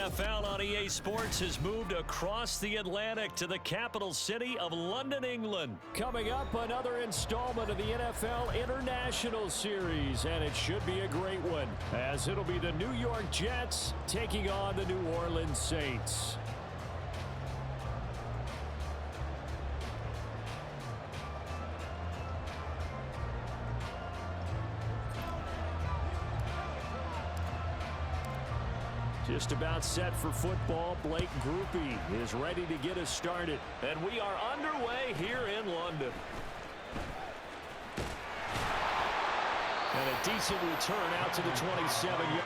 NFL on EA Sports has moved across the Atlantic to the capital city of London, England. Coming up, another installment of the NFL International Series, and it should be a great one, as it'll be the New York Jets taking on the New Orleans Saints. Just about set for football. Blake Groupie is ready to get us started. And we are underway here in London. And a decent return out to the 27-yard.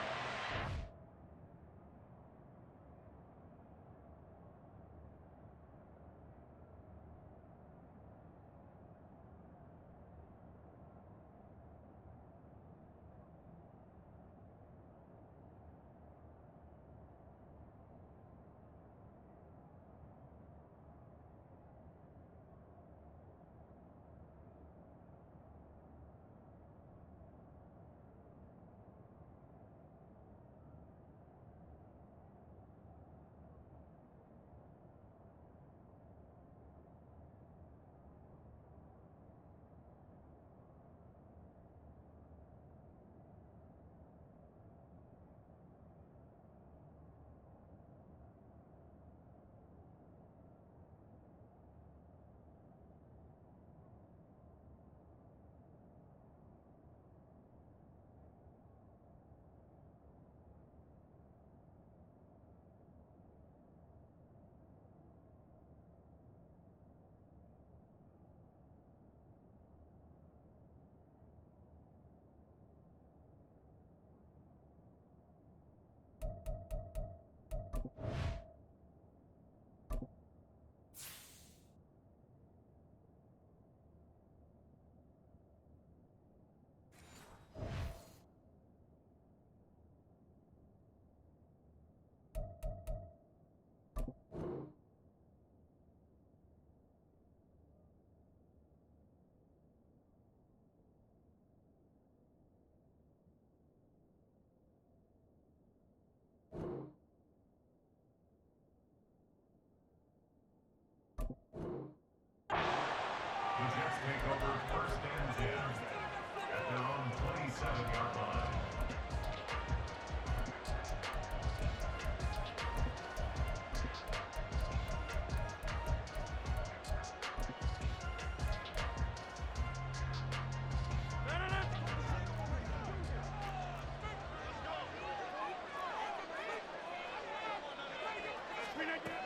Take over first and 10 at their own 27-yard line.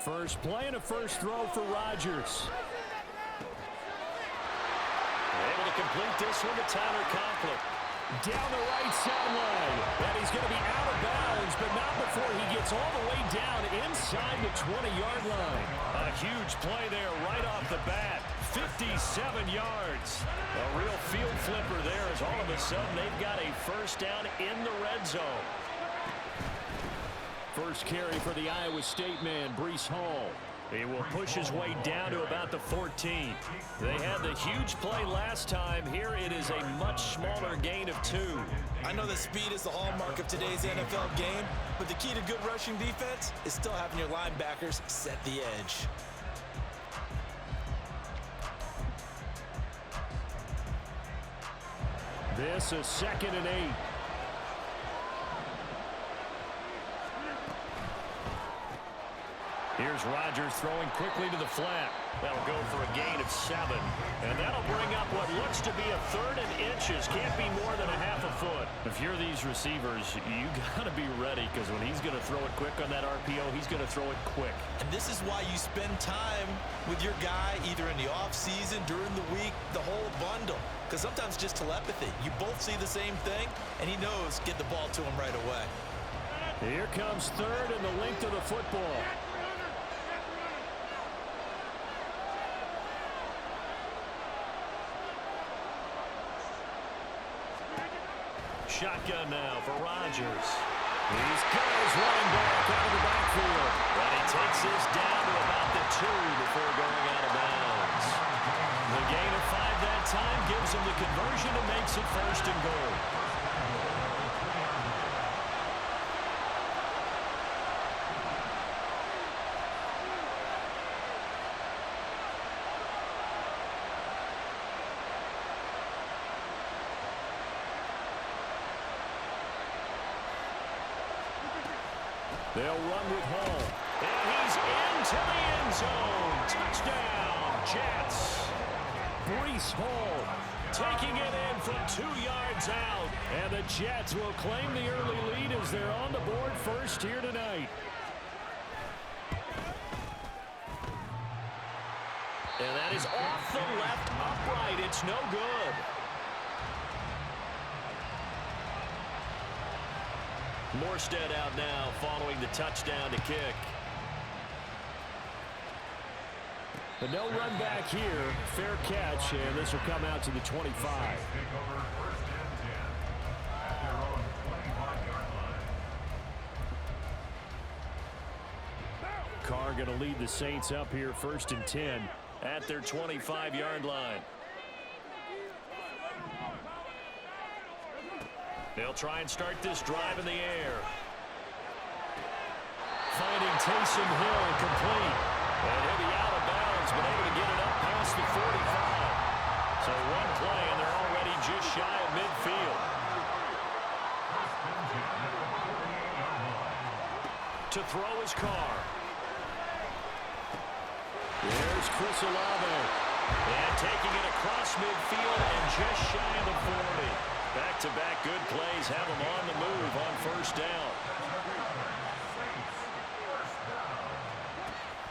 First play and a first throw for Rodgers. Able to complete this one to Tyler Conklin. Down the right sideline. And he's going to be out of bounds, but not before he gets all the way down inside the 20-yard line. A huge play there right off the bat. 57 yards. A real field flipper there as all of a sudden they've got a first down in the red zone. First carry for the Iowa State man, Breece Hall. He will push his way down to about the 14. They had the huge play last time. Here it is a much smaller gain of 2. I know that speed is the hallmark of today's NFL game, but the key to good rushing defense is still having your linebackers set the edge. This is 2nd and 8. Here's Rodgers throwing quickly to the flat. That'll go for a gain of 7. And that'll bring up what looks to be a 3rd and inches. Can't be more than a half a foot. If you're these receivers, you got to be ready, because when he's going to throw it quick on that RPO, he's going to throw it quick. And this is why you spend time with your guy either in the offseason, during the week, the whole bundle. Because sometimes just telepathy. You both see the same thing, and he knows get the ball to him right away. Here comes 3rd and the length of the football. Shotgun now for Rodgers. He's got his running back out of the backfield. And he takes this down to about the 2 before going out of bounds. The gain of 5 that time gives him the conversion and makes it 1st and goal. They'll run with Hall. And he's into the end zone. Touchdown, Jets. Breece Hall taking it in from 2 yards out. And the Jets will claim the early lead as they're on the board first here tonight. And that is off the left upright. It's no good. Morstead out now following the touchdown to kick. But no run back here. Fair catch, and this will come out to the 25. Carr going to lead the Saints up here 1st and 10 at their 25-yard line. They'll try and start this drive in the air. Finding Taysom Hill complete. And he'll be out of bounds, but able to get it up past the 45. So one play, and they're already just shy of midfield. To throw is Carr. There's Chris Olave. And taking it across midfield and just shy of the 40. Back-to-back good plays have him on the move on 1st down.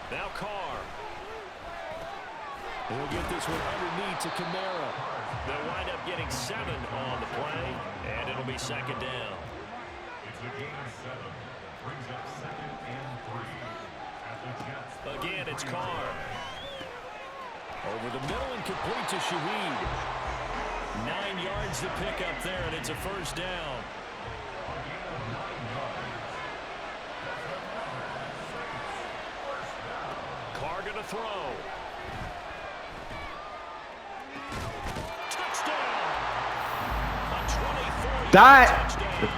Now Carr. He'll get this one underneath to Kamara. They'll wind up getting 7 on the play, and it'll be 2nd down. It's a gain of 7. Brings up 2nd and 3. At the Jets. Again, it's Carr. Over the middle and complete to Shaheed. 9 yards to pick up there, and it's a 1st down. Carr going to throw. Touchdown! A 24-yard touchdown.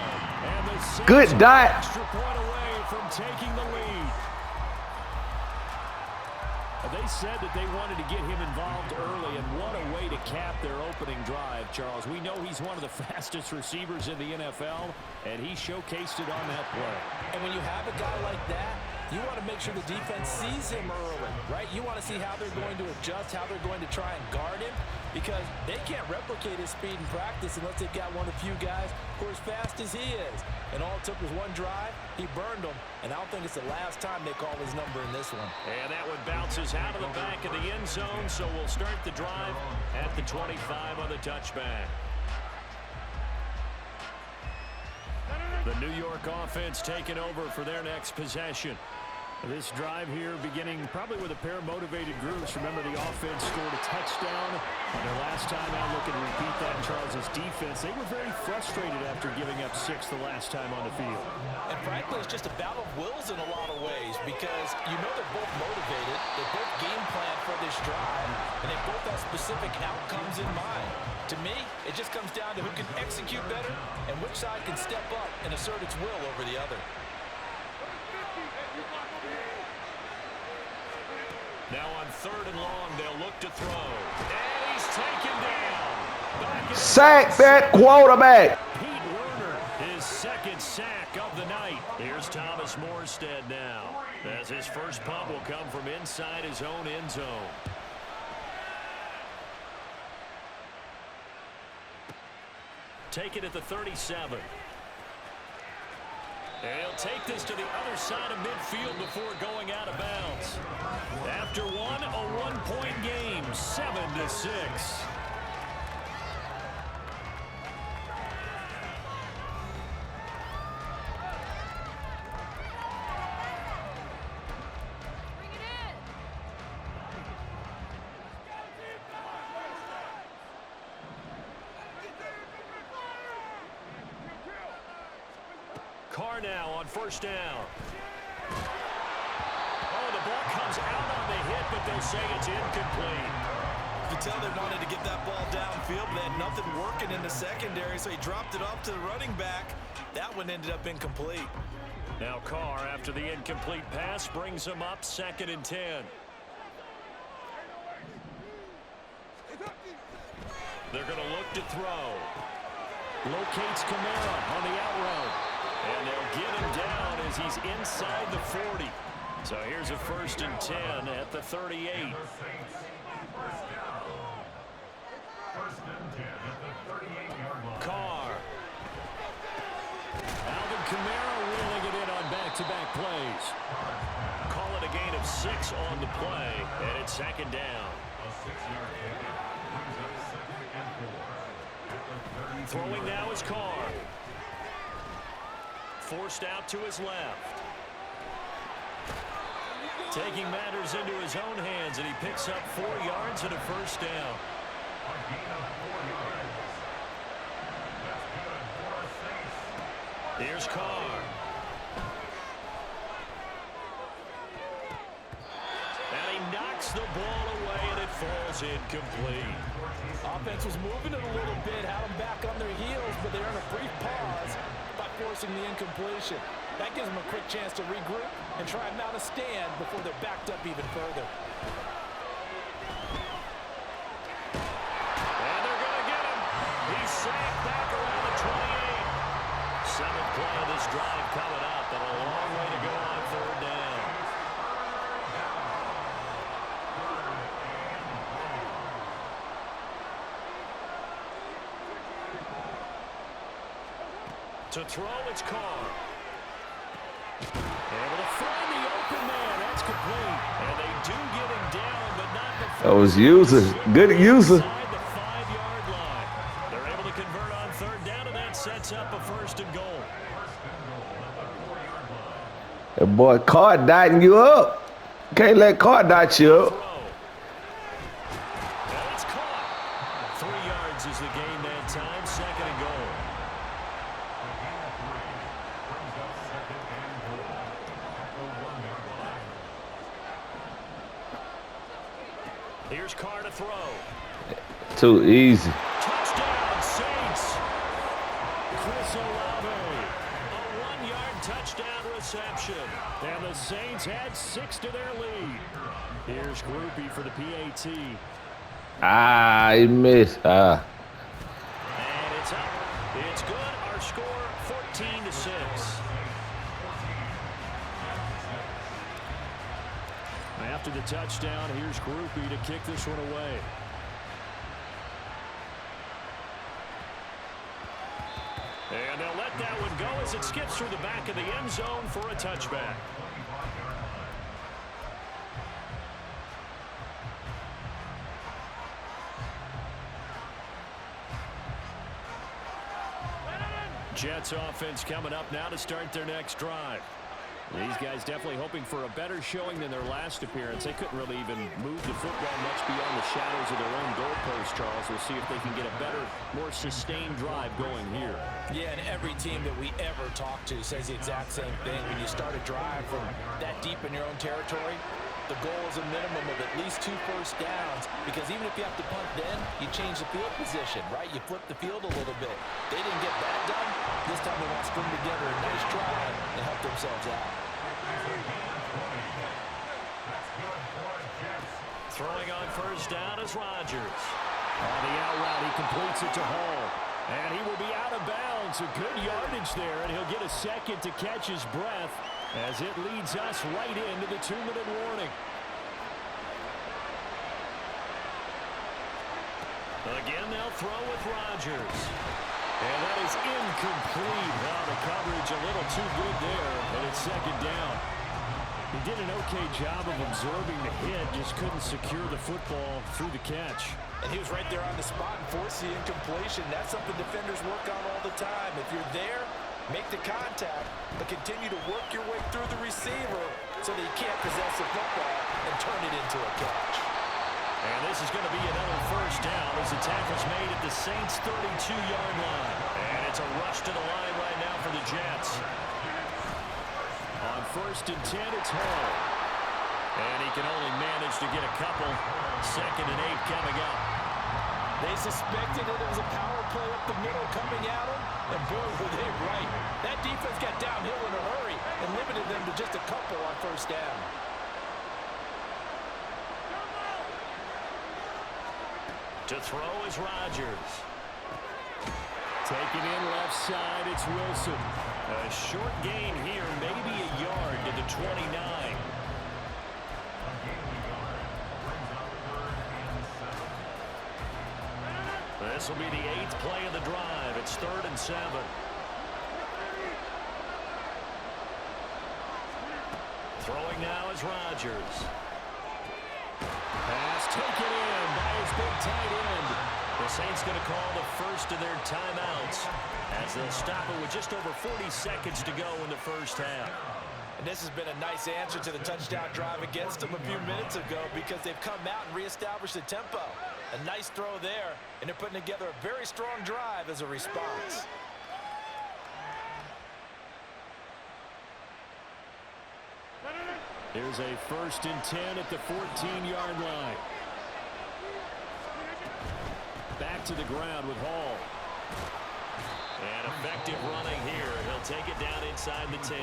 And the Saints Good dot. extra point away from taking the lead. They said that they wanted to get him involved early, and what a way to cap their opening drive, Charles. We know he's one of the fastest receivers in the NFL, and he showcased it on that play. And when you have a guy like that, you want to make sure the defense sees him early, right? You want to see how they're going to adjust, how they're going to try and guard him, because they can't replicate his speed in practice unless they've got one of the few guys who are as fast as he is. And all it took was one drive. He burned them, and I don't think it's the last time they call his number in this one. And that one bounces out of the back of the end zone, so we'll start the drive at the 25 on the touchback. The New York offense taking over for their next possession. This drive here beginning probably with a pair of motivated groups. Remember, the offense scored a touchdown on their last time out. Looking to repeat that. Charles's defense, they were very frustrated after giving up 6 the last time on the field. And frankly, it's just a battle of wills in a lot of ways, because you know they're both motivated. They both game plan for this drive, and they both have specific outcomes in mind. To me, it just comes down to who can execute better and which side can step up and assert its will over the other. Now on 3rd and long, they'll look to throw. And he's taken down. Sack that quarterback. Pete Werner, his 2nd sack of the night. Here's Thomas Morstead now, as his first punt will come from inside his own end zone. Take it at the 37. And he'll take this to the other side of midfield before going out of bounds. After one, a one-point game, 7-6. Carr now on 1st down. Oh, the ball comes out on the hit, but they'll say it's incomplete. You can tell they wanted to get that ball downfield, but they had nothing working in the secondary, so he dropped it off to the running back. That one ended up incomplete. Now Carr, after the incomplete pass, brings him up 2nd and 10. They're going to look to throw. Locates Kamara on the out route. And they'll get him down as he's inside the 40. So here's a 1st and 10 at the 38. Carr. Alvin Kamara wheeling it in on back-to-back plays. Call it a gain of 6 on the play, and it's 2nd down. Throwing now is Carr. Forced out to his left. Taking matters into his own hands, and he picks up 4 yards and a 1st down. Here's Carr. And he knocks the ball away, and it falls incomplete. Offense was moving it a little bit, had them back on their heels, but they're in a brief pause by forcing the incompletion. That gives them a quick chance to regroup and try and mount a stand before they're backed up even further. And they're going to get him. He's sacked back around the 28. 7th play of this drive coming up, and a long way to go on 3rd down. To throw, it's Carr. Able to find the open man. That's complete. And they do get him down, but not before. That was user. Good user. Inside the 5-yard line. They're able to convert on 3rd down, and that sets up a 1st and goal. That boy Carr dotting you up. Can't let Carr dot you up. And it's caught. 3 yards is the gain that time. 2nd and goal. Here's Carr to throw. Too easy. Touchdown, Saints. Chris Olave. A 1-yard touchdown reception. And the Saints add 6 to their lead. Here's Groupie for the PAT. Ah, he missed. And it's up. It's good. Our score, 14-6. After the touchdown, here's Groupie to kick this one away. And they'll let that one go as it skips through the back of the end zone for a touchback. Jets offense coming up now to start their next drive. These guys definitely hoping for a better showing than their last appearance. They couldn't really even move the football much beyond the shadows of their own goalpost, Charles. We'll see if they can get a better, more sustained drive going here. Yeah, and every team that we ever talk to says the exact same thing. When you start a drive from that deep in your own territory, the goal is a minimum of at least 2 first downs, because even if you have to punt then, you change the field position, right? You flip the field a little bit. They didn't get that done. This time they want to string together a nice drive and help themselves out. Throwing on 1st down is Rodgers. On the out route, he completes it to Hall. And he will be out of bounds. A good yardage there, and he'll get a second to catch his breath as it leads us right into the 2-minute warning. Again, they'll throw with Rodgers. And that is incomplete. Well, the coverage a little too good there, and it's 2nd down. He did an okay job of absorbing the hit, just couldn't secure the football through the catch. And he was right there on the spot and forced the incompletion. That's something defenders work on all the time. If you're there, make the contact, but continue to work your way through the receiver so that you can't possess the football and turn it into a catch. And this is going to be another 1st down as the tackle's made at the Saints' 32-yard line. And it's a rush to the line right now for the Jets. On 1st and 10, it's Hall. And he can only manage to get a couple. 2nd and 8 coming up. They suspected that it was a power play up the middle coming at them, and boy, were they right. That defense got downhill in a hurry and limited them to just a couple on 1st down. To throw is Rodgers. Taking in left side, it's Wilson. A short gain here, maybe a yard to the 29. This will be the 8th play of the drive. It's 3rd and 7. Throwing now is Rodgers. Pass taken in by his big tight end. The Saints going to call the first of their timeouts as they'll stop it with just over 40 seconds to go in the first half. And this has been a nice answer to the touchdown drive against them a few minutes ago because they've come out and reestablished the tempo. A nice throw there, and they're putting together a very strong drive as a response. Here's a 1st and 10 at the 14-yard line. Back to the ground with Hall. And effective running here. He'll take it down inside the 10.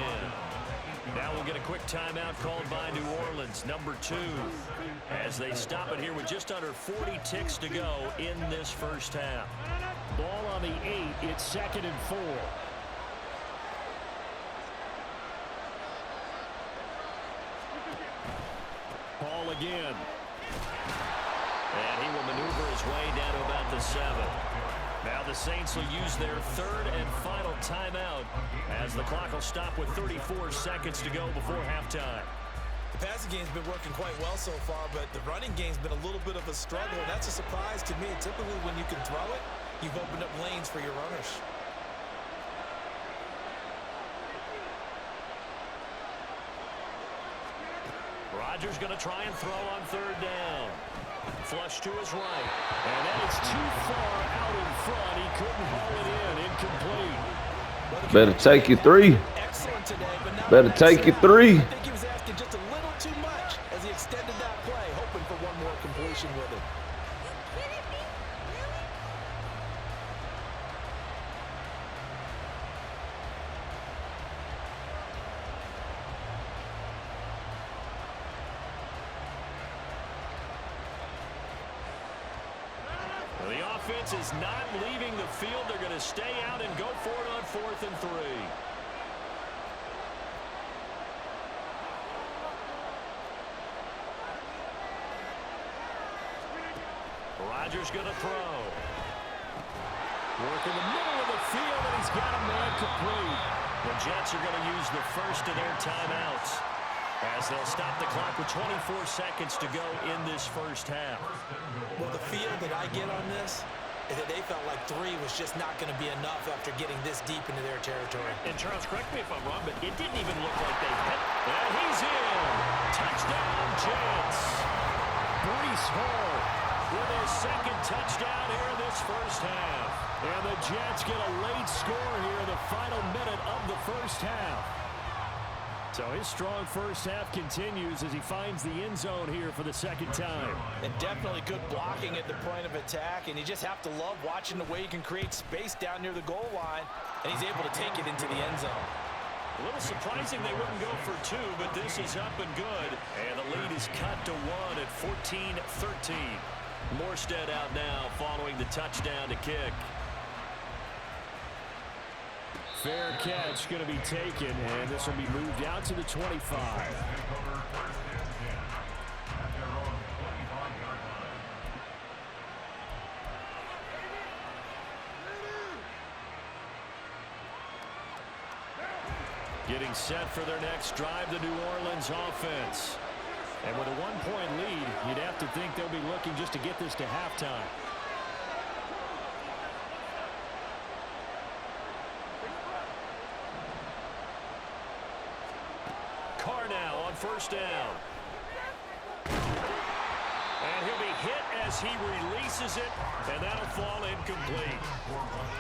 Now we'll get a quick timeout called by New Orleans, number 2, as they stop it here with just under 40 ticks to go in this first half. Ball on the 8. It's 2nd and 4. Ball again. And he will maneuver his way down to about the 7. Now the Saints will use their 3rd and final timeout as the clock will stop with 34 seconds to go before halftime. The passing game's been working quite well so far, but the running game's been a little bit of a struggle. That's a surprise to me. Typically, when you can throw it, you've opened up lanes for your runners. Rodgers going to try and throw on 3rd down. Flush to his right. And that is too far out in front. He couldn't haul it in. Incomplete. Better take your 3. Excellent today, but not Better take your 3. I think he was asking just a little too much as he extended that play, hoping for one more completion with it. The offense is not leaving the field. They're going to stay out and go for it on 4th and 3. Rodgers going to throw. Work in the middle of the field, and he's got a man complete. The Jets are going to use the first of their timeouts as they'll stop the clock with 24 seconds to go in this first half. Well, the feel that I get on this is that they felt like 3 was just not going to be enough after getting this deep into their territory. And Charles, correct me if I'm wrong, but it didn't even look like they hit. And he's in. Touchdown, Jets. Breece Hall with his 2nd touchdown here in this first half. And the Jets get a late score here in the final minute of the first half. So his strong first half continues as he finds the end zone here for the 2nd time. And definitely good blocking at the point of attack, and you just have to love watching the way he can create space down near the goal line, and he's able to take it into the end zone. A little surprising they wouldn't go for 2, but this is up and good. And the lead is cut to 1 at 14-13. Morstead out now following the touchdown to kick. Fair catch going to be taken, and this will be moved out to the 25. Getting set for their next drive, the New Orleans offense. And with a 1-point lead, you'd have to think they'll be looking just to get this to halftime. Carr now on 1st down. And he'll be hit as he releases it, and that'll fall incomplete.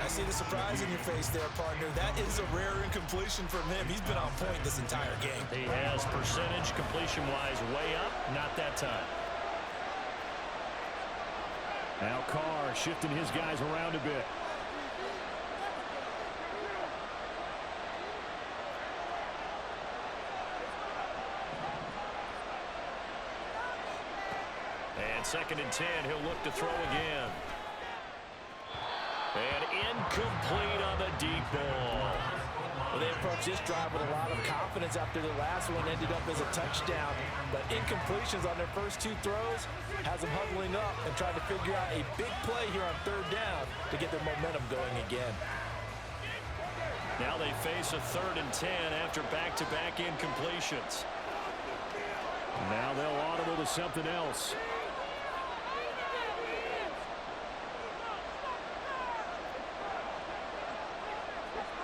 I see the surprise in your face there, partner. That is a rare incompletion from him. He's been on point this entire game. He has percentage completion-wise way up, not that time. Now Carr shifting his guys around a bit. And 2nd and 10, he'll look to throw again. And incomplete on the deep ball. Well, they approached this drive with a lot of confidence after the last one ended up as a touchdown. But incompletions on their first two throws has them huddling up and trying to figure out a big play here on third down to get their momentum going again. Now they face a 3rd and 10 after back-to-back incompletions. Now they'll audible to something else.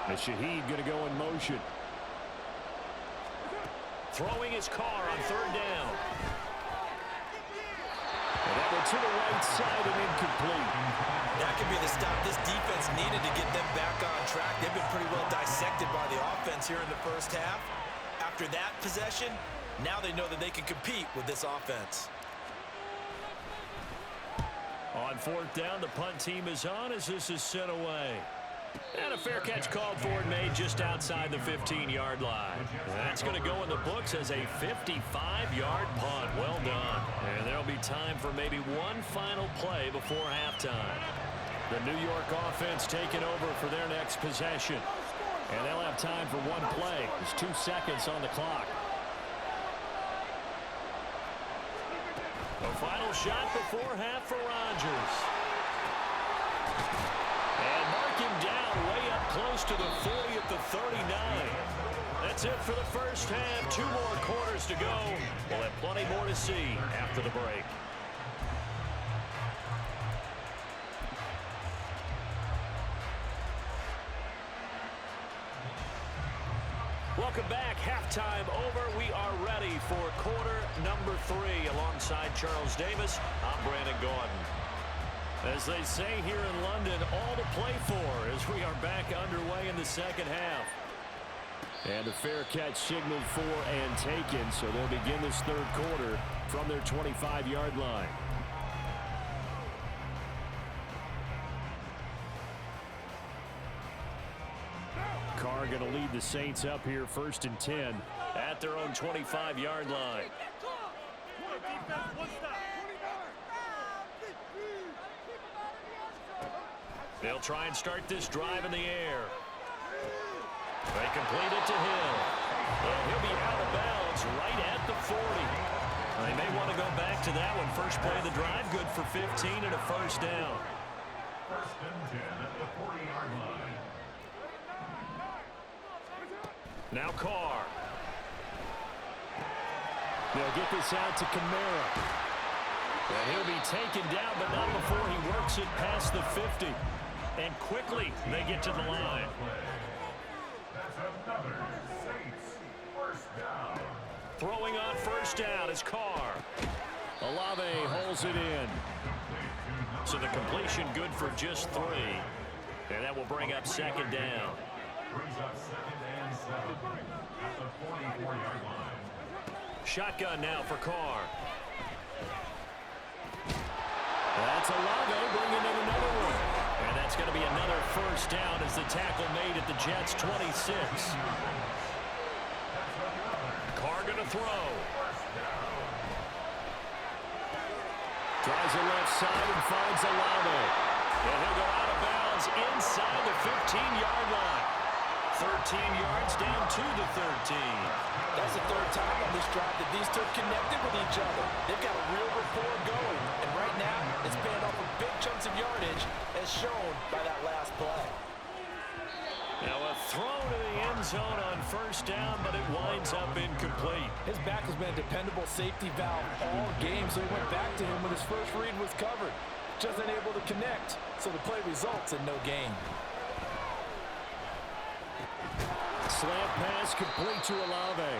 And Shaheed going to go in motion. Throwing his car on 3rd down. And that one to the right side and incomplete. That could be the stop this defense needed to get them back on track. They've been pretty well dissected by the offense here in the first half. After that possession, now they know that they can compete with this offense. On 4th down, the punt team is on as this is sent away. And a fair catch called for and made just outside the 15-yard line. That's going to go in the books as a 55-yard punt. Well done. And there'll be time for maybe one final play before halftime. The New York offense taking over for their next possession. And they'll have time for one play. There's 2 seconds on the clock. The final shot before half for Rodgers. And mark him down way up close to the 40 at the 39. That's it for the first half. 2 more quarters to go. We'll have plenty more to see after the break. Welcome back. Halftime over. We are ready for quarter number 3. Alongside Charles Davis, I'm Brandon Gordon. As they say here in London, all to play for as we are back underway in the second half. And a fair catch signaled for and taken, so they'll begin this 3rd quarter from their 25-yard line. Carr going to lead the Saints up here 1st and 10 at their own 25-yard line. They'll try and start this drive in the air. They complete it to Hill. And he'll be out of bounds right at the 40. They may want to go back to that one. First play of the drive, good for 15 and a 1st down. 1st and 10 at the 40-yard line. Now Carr. They'll get this out to Camara. And he'll be taken down, but not before he works it past the 50. And quickly, they get to the line. That's another Saints 1st down. Throwing on 1st down is Carr. Olave holds it in. So the completion good for just 3. And that will bring up 2nd down. Brings up 2nd and 7 at the 44-yard line. Shotgun now for Carr. That's Olave bringing in another one. And that's going to be another 1st down as the tackle made at the Jets' 26. Carr going to throw. Tries the left side and finds Olave. And he'll go out of bounds inside the 15-yard line. 13 yards down to the 13. That's the 3rd time on this drive that these two connected with each other. They've got a real rapport going. And right now, it's paying off with big chunks of yardage as shown by that last play. Now a throw to the end zone on 1st down, but it winds up incomplete. His back has been a dependable safety valve all game, so he went back to him when his first read was covered. Just unable to connect, so the play results in no gain. Slant pass complete to Olave.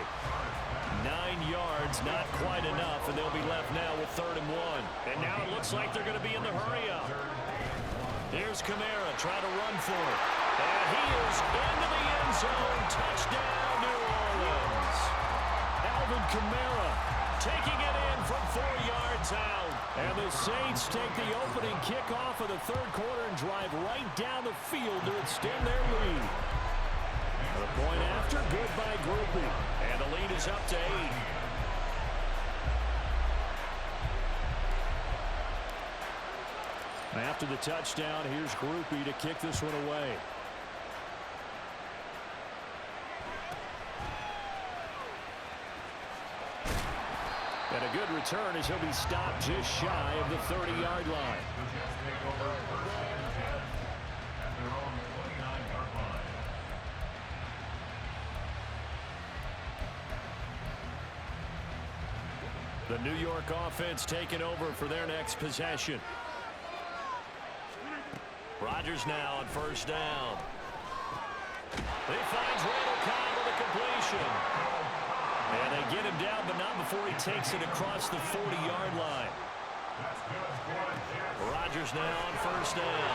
9 yards, not quite enough, and they'll be left now with 3rd and 1. And now it looks like they're going to be in the hurry-up. Here's Camara trying to run for it. And he is into the end zone. Touchdown, New Orleans. Alvin Kamara taking it in from 4 yards out. And the Saints take the opening kickoff of the 3rd quarter and drive right down the field to extend their lead. The point after, good by Groupie. And the lead is up to 8. After the touchdown, here's Groupie to kick this one away. And a good return as he'll be stopped just shy of the 30-yard line. The Jets take over 1st and 10 at their own 29-yard line. The New York offense taking over for their next possession. Rodgers now on 1st down. He finds Randall Cobb with a completion. And they get him down, but not before he takes it across the 40-yard line. Rodgers now on 1st down.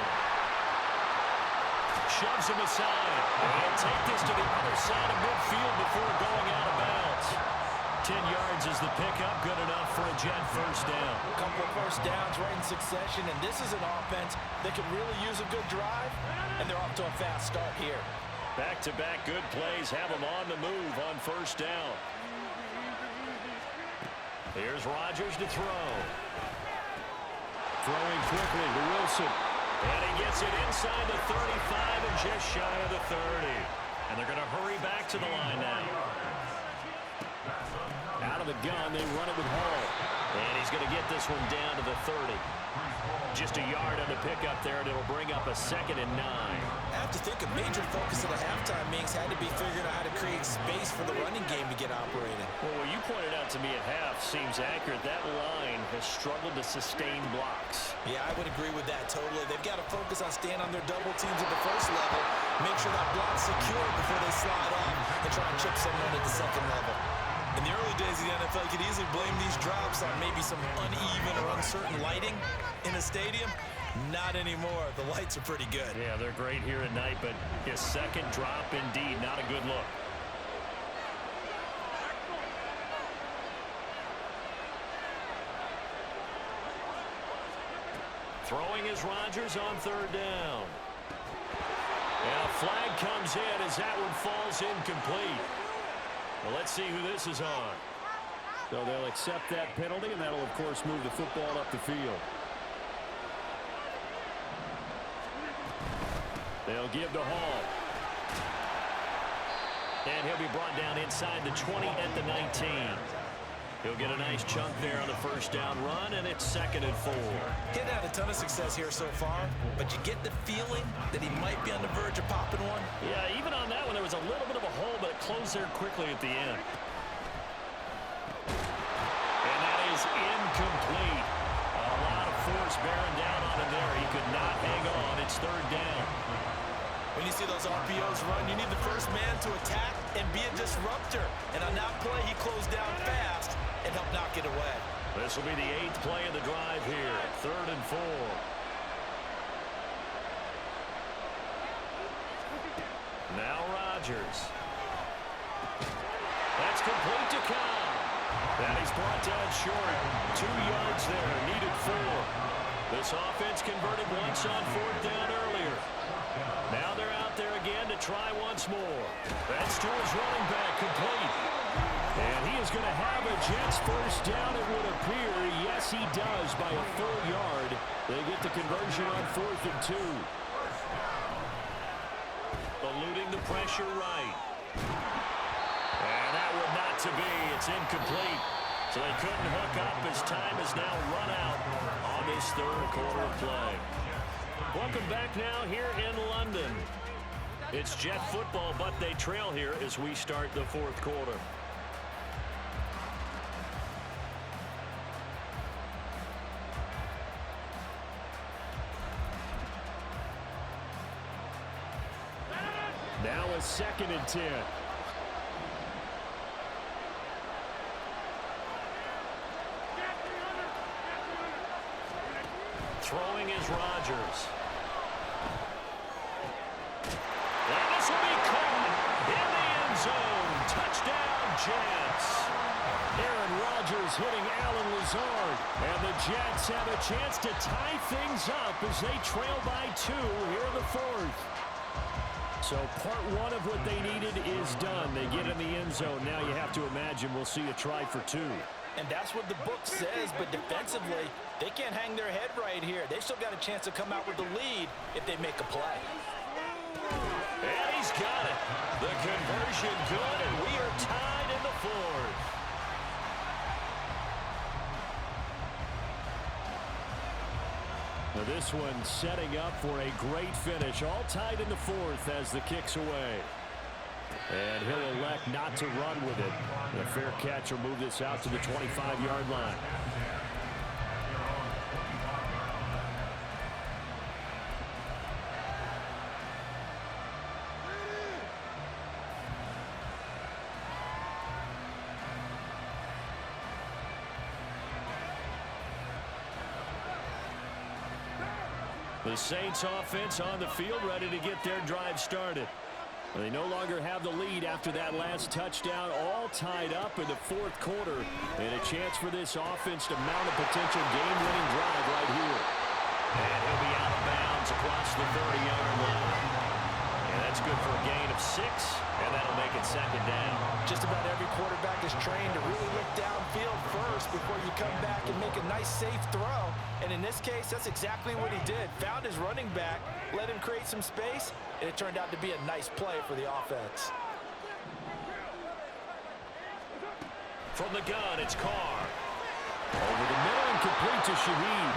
Shoves him aside. And take this to the other side of midfield before going out of bounds. 10 yards is the pickup, good enough for a Jet 1st down. A couple of 1st downs right in succession, and this is an offense that could really use a good drive, and they're off to a fast start here. Back-to-back good plays have them on the move on 1st down. Here's Rodgers to throw. Throwing quickly to Wilson. And he gets it inside the 35 and just shy of the 30. And they're going to hurry back to the line now. Out of the gun, they run it with Hall. And he's going to get this one down to the 30. Just a yard on the pickup there, and it'll bring up a 2nd and 9. I have to think a major focus of the halftime meetings had to be figuring out how to create space for the running game to get operating. Well, what you pointed out to me at half seems accurate. That line has struggled to sustain blocks. Yeah, I would agree with that totally. They've got to focus on staying on their double teams at the 1st level, make sure that block's secure before they slide off and try and chip someone at the 2nd level. In the early days of the NFL, you could easily blame these drops on maybe some uneven or uncertain lighting in a stadium. Not anymore. The lights are pretty good. Yeah, they're great here at night, but his 2nd drop, indeed, not a good look. Throwing is Rodgers on 3rd down. And a flag comes in as that one falls incomplete. Well, let's see who this is on. So they'll accept that penalty, and that'll, of course, move the football up the field. They'll give to Hall. And he'll be brought down inside the 20 at the 19. He'll get a nice chunk there on the 1st down run, and it's 2nd and 4. He's had a ton of success here so far, but you get the feeling that he might be on the verge of popping one. Yeah, even on that one, there was a little bit of a hole, but it closed there quickly at the end. And that is incomplete. A lot of force bearing down on him there. He could not hang on. It's 3rd down. When you see those RPOs run, you need the first man to attack and be a disruptor. And on that play, he closed down fast and helped knock it away. This will be the 8th play of the drive here. 3rd and 4. Now Rodgers. That's complete to Cobb. And he's brought down short. 2 yards there, needed 4. This offense converted once on 4th down earlier. Now they're out there again to try once more. That's to his running back, complete. And he is going to have a Jets 1st down, it would appear. Yes, he does by a full yard. They get the conversion on 4th and 2. Eluding the pressure right. And that would not to be. It's incomplete. So they couldn't hook up as time is now run out on this 3rd quarter of play. Welcome back now here in London. It's Jet football, but they trail here as we start the 4th quarter. Now a 2nd and 10. Throwing is Rodgers. And this will be caught in the end zone. Touchdown, Jets. Aaron Rodgers hitting Allen Lazard. And the Jets have a chance to tie things up as they trail by 2 here in the 4th. So part 1 of what they needed is done. They get in the end zone. Now you have to imagine we'll see a try for 2. And that's what the book says, but defensively, they can't hang their head right here. They still got a chance to come out with the lead if they make a play. And he's got it. The conversion good, and we are tied in the 4th. Now this one setting up for a great finish. All tied in the fourth as the kick's away. And he'll elect not to run with it. The fair catch will move this out to the 25-yard line. The Saints offense on the field, ready to get their drive started. They no longer have the lead after that last touchdown, all tied up in the fourth quarter. And a chance for this offense to mount a potential game-winning drive right here. And he'll be out of bounds across the 30-yard line. And that's good for a gain of 6, and that'll make it second down. Just about every quarterback is trained to really look downfield first before you come back and make a nice, safe throw. And in this case, that's exactly what he did. Found his running back, let him create some space, and it turned out to be a nice play for the offense. From the gun, it's Carr. Over the middle and complete to Shaheed.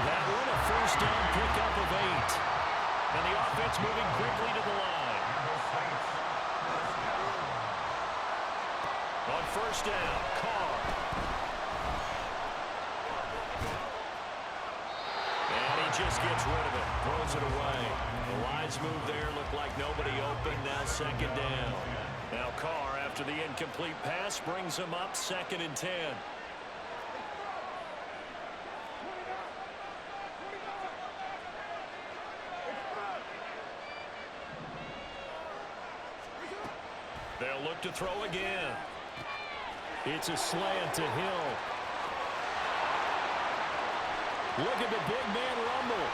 That one a first down pickup of 8. And the offense moving quickly to the line. On first down, Carr. And he just gets rid of it. Throws it away. The lines move there. Look like nobody open. Now second down. Now Carr, after the incomplete pass, brings him up 2nd and 10. They'll look to throw again. It's a slant to Hill. Look at the big man rumble.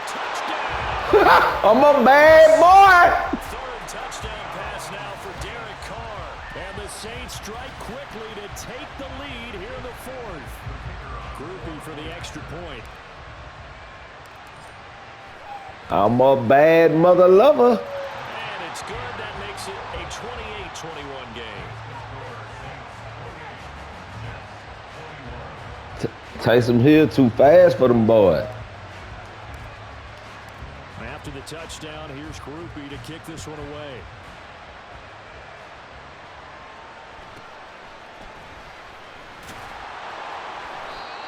Touchdown! I'm a bad boy. Third touchdown pass now for Derek Carr. And the Saints strike quickly to take the lead here in the fourth. Groupie for the extra point. I'm a bad mother lover. And it's good. That makes it a 28-21 game. Taysom Hill too fast for them boys. After the touchdown, here's Groupie to kick this one away.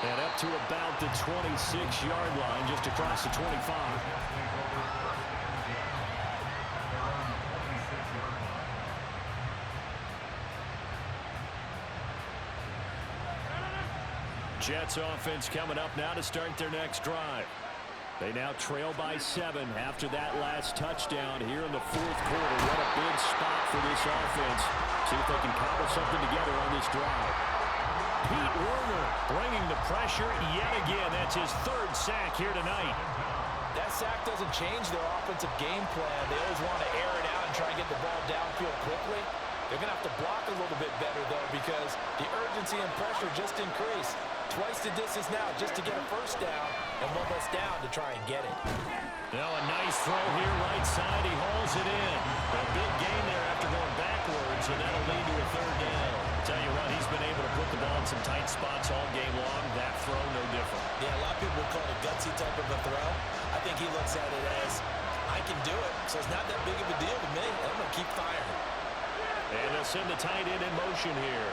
And up to about the 26-yard line, just across the 25. Jets offense coming up now to start their next drive. They now trail by 7 after that last touchdown here in the fourth quarter. What a big spot for this offense. See if they can cobble something together on this drive. Pete Werner bringing the pressure yet again. That's his 3rd sack here tonight. That sack doesn't change their offensive game plan. They always want to air it out and try and get the ball downfield quickly. They're going to have to block a little bit better, though, because the urgency and pressure just increased. Twice the distance now just to get a first down, and one less down to try and get it. Now a nice throw here right side. He hauls it in. A big gain there after going backwards, and that'll lead to a 3rd down. Tell you what, he's been able to put the ball in some tight spots all game long. That throw, no different. Yeah, a lot of people would call it a gutsy type of a throw. I think he looks at it as, I can do it, so it's not that big of a deal to me. I'm going to keep firing. And they'll send the tight end in motion here.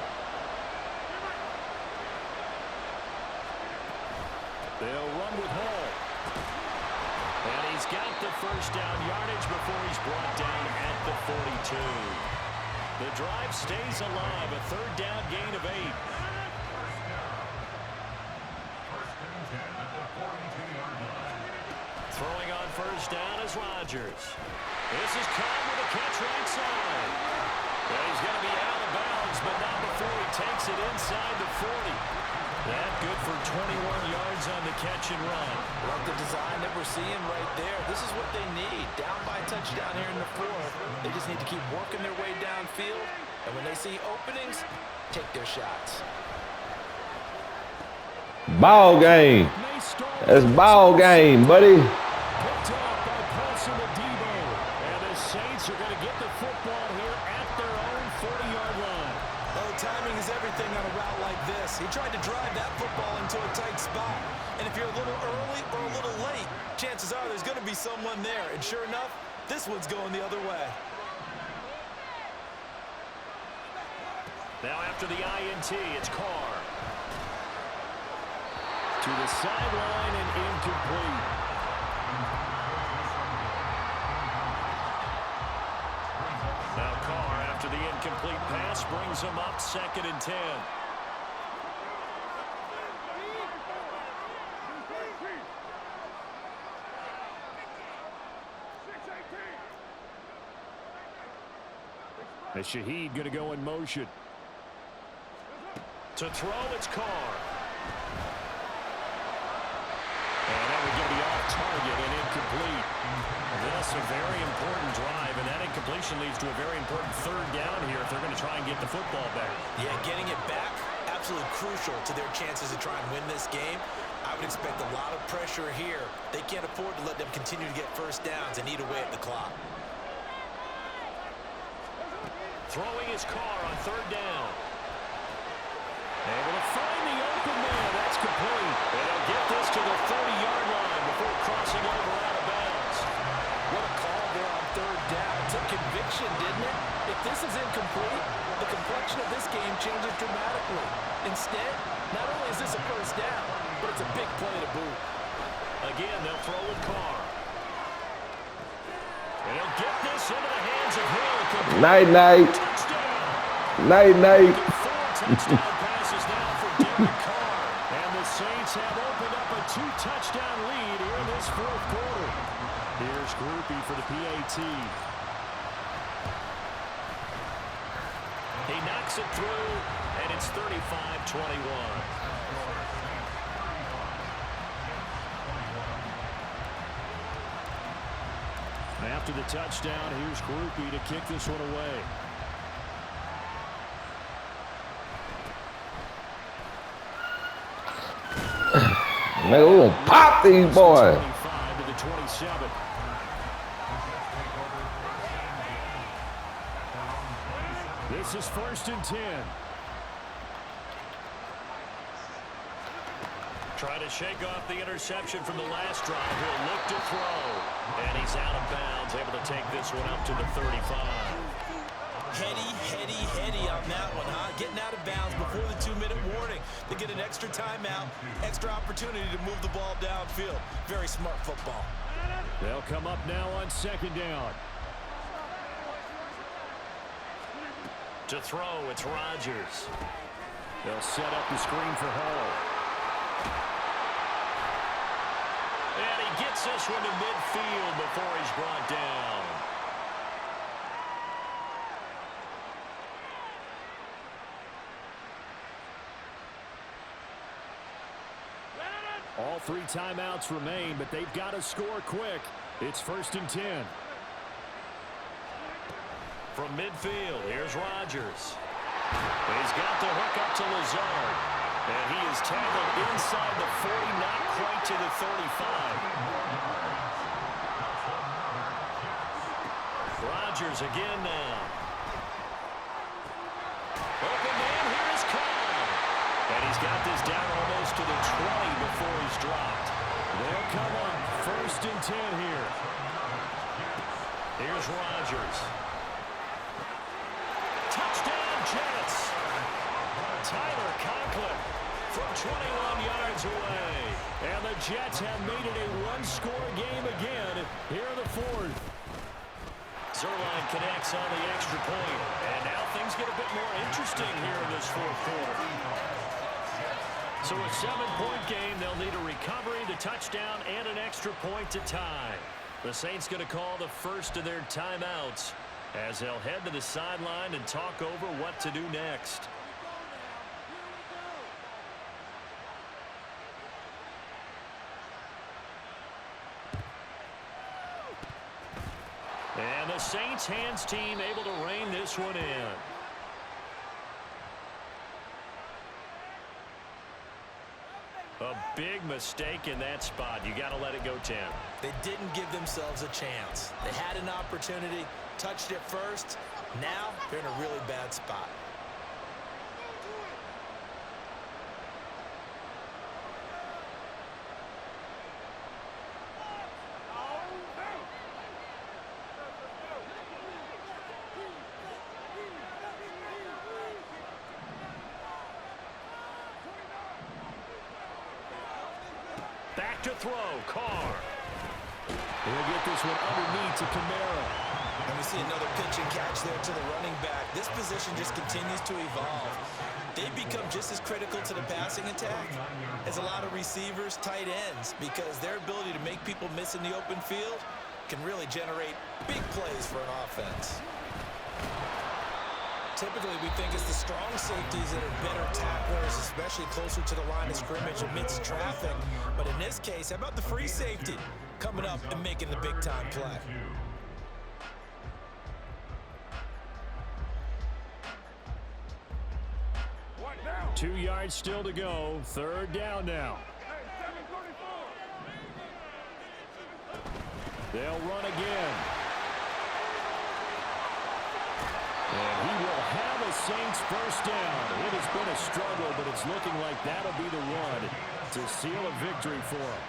They'll run with Hall. And he's got the first down yardage before he's brought down at the 42. The drive stays alive. A 3rd down gain of 8. Throwing on first down is Rodgers. This is caught with a catch right side. And he's going to be out of bounds, but not before he takes it inside the 40. That good for 21 yards on the catch and run. Like the design that we're seeing right there. This is what they need. Down by a touchdown here in the fourth. They just need to keep working their way downfield. And when they see openings, take their shots. Ball game. That's ball game, buddy. Picked off by Paulson Adebo. And the Saints are going to get the football here at their own 40-yard line. Oh, timing is everything on a route like this. He tried to drive that football into a tight spot. And if you're a little early or a little late, chances are there's going to be someone there. And sure enough, this one's going the other way. Now after the INT, it's Carr. To the sideline and incomplete. Now Carr, after the incomplete pass, brings him up 2nd and 10. And Shaheed going to go in motion. To throw, it's Carr. And that would get the off target and incomplete. This a very important drive, and that incompletion leads to a very important 3rd down here if they're going to try and get the football back. Yeah, getting it back, absolutely crucial to their chances to try and win this game. I would expect a lot of pressure here. They can't afford to let them continue to get 1st downs and eat away at the clock. Throwing his Carr on 3rd down. Able to find the open man. That's complete. And they'll get this to the 30-yard line before crossing over out of bounds. What a call there on 3rd down. It took conviction, didn't it? If this is incomplete, the complexion of this game changes dramatically. Instead, not only is this a 1st down, but it's a big play to boot. Again, they'll throw with Carr. And he'll get this into the hands of Hill. Night-night. Night-night. 4 touchdown passes now for Derek Carr. And the Saints have opened up a 2-touchdown lead here in this 4th quarter. Here's Groupie for the PAT. He knocks it through, and it's 35-21. After the touchdown, here's Groupie to kick this one away. Man, we're gonna pop these boys. 25 to the 27. This is 1st and 10. Trying to shake off the interception from the last drive. He'll look to throw. And he's out of bounds, able to take this one up to the 35. Heady on that one, huh? Getting out of bounds before the 2-minute warning. They get an extra timeout, extra opportunity to move the ball downfield. Very smart football. They'll come up now on 2nd down. To throw, it's Rodgers. They'll set up the screen for Hall. And he gets this one to midfield before he's brought down. All 3 timeouts remain, but they've got to score quick. It's 1st and 10. From midfield, here's Rodgers. He's got the hook up to Lazard. And he is tackled inside the 40, not quite to the 35. Rodgers again now. Open man, here is Carr. And he's got this down almost to the 20 before he's dropped. They'll come up 1st and 10 here. Here's Rodgers. Touchdown, Jets. Tyler Conklin from 21 yards away. And the Jets have made it a 1-score game again here in the 4th. Zerline connects on the extra point. And now things get a bit more interesting here in this 4th quarter. So a 7-point game, they'll need a recovery, the touchdown, and an extra point to tie. The Saints going to call the first of their timeouts as they'll head to the sideline and talk over what to do next. And the Saints hands team able to rein this one in. A big mistake in that spot. You got to let it go 10. They didn't give themselves a chance. They had an opportunity, touched it first. Now they're in a really bad spot. To throw, Carr. He'll get this one underneath to Kamara. And we see another pitch and catch there to the running back. This position just continues to evolve. They've become just as critical to the passing attack as a lot of receivers, tight ends, because their ability to make people miss in the open field can really generate big plays for an offense. Typically, we think it's the strong safeties that are better tacklers, especially closer to the line of scrimmage amidst traffic. But in this case, how about the free safety coming up and making the big-time play? 2 yards still to go. 3rd down now. They'll run again. And he will have a Saints first down. It has been a struggle, but it's looking like that'll be the one to seal a victory for him.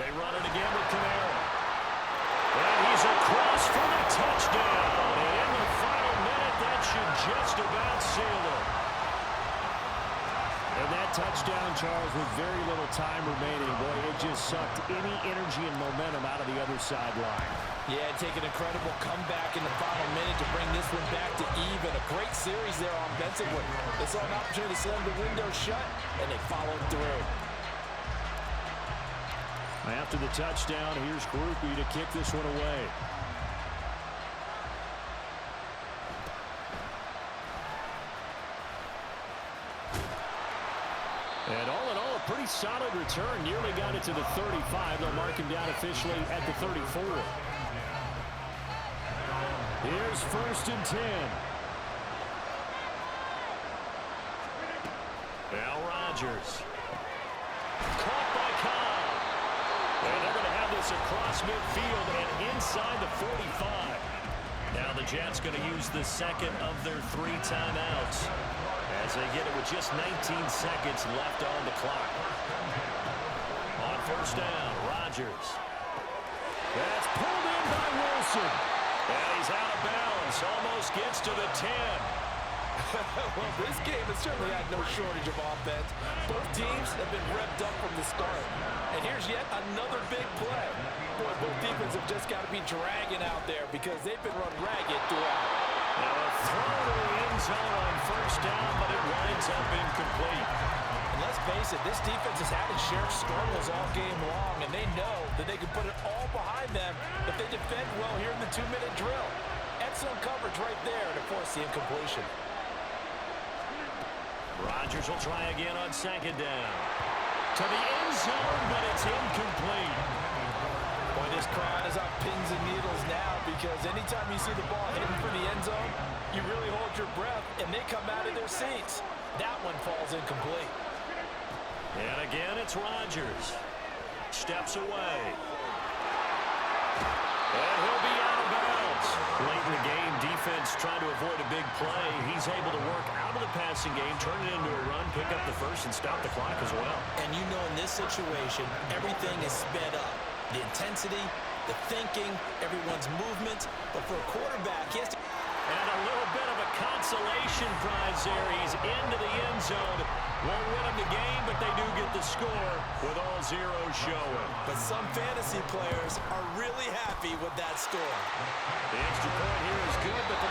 They run it again with Kamara. And he's across for the touchdown. And in the final minute, that should just about seal it. And that touchdown, Charles, with very little time remaining, boy, it just sucked any energy and momentum out of the other sideline. Yeah, take an incredible comeback in the final minute to bring this one back to even. A great series there offensively. They saw an opportunity to slam the window shut, and they followed through. After the touchdown, here's Groupie to kick this one away. And all in all, a pretty solid return. Nearly got it to the 35. They'll mark him down officially at the 34. Here's 1st and 10. Now Rodgers. Caught by Carr. And they're going to have this across midfield and inside the 45. Now the Jets going to use the second of their 3 timeouts as they get it with just 19 seconds left on the clock. On 1st down, Rodgers. That's pulled in by Wilson. And he's out of bounds. Almost gets to the 10. Well, this game has certainly had no shortage of offense. Both teams have been revved up from the start. And here's yet another big play. Boy, both defenses have just got to be dragging out there because they've been run ragged throughout. Now a throw to the end zone on 1st down, but it winds up incomplete. And let's face it, this defense has had its share of struggles all game long, and they know that they can put it all behind them if they defend well here in the 2-minute drill. Excellent coverage right there to force the incompletion. Rodgers will try again on 2nd down. To the end zone, but it's incomplete. Boy, this crowd is on pins and needles now because anytime you see the ball hitting for the end zone, you really hold your breath, and they come out of their seats. That one falls incomplete. And again, it's Rodgers. Steps away. And he'll be out of bounds. Late in the game, defense trying to avoid a big play. He's able to work out of the passing game, turn it into a run, pick up the first, and stop the clock as well. And you know in this situation, everything is sped up. The intensity, the thinking, everyone's movement. But for a quarterback, he has to... And a little bit of a consolation prize there. He's into the end zone. Won't win him the game, but they do get the score with all zeros showing. But some fantasy players are really happy with that score. The extra point here is good, but the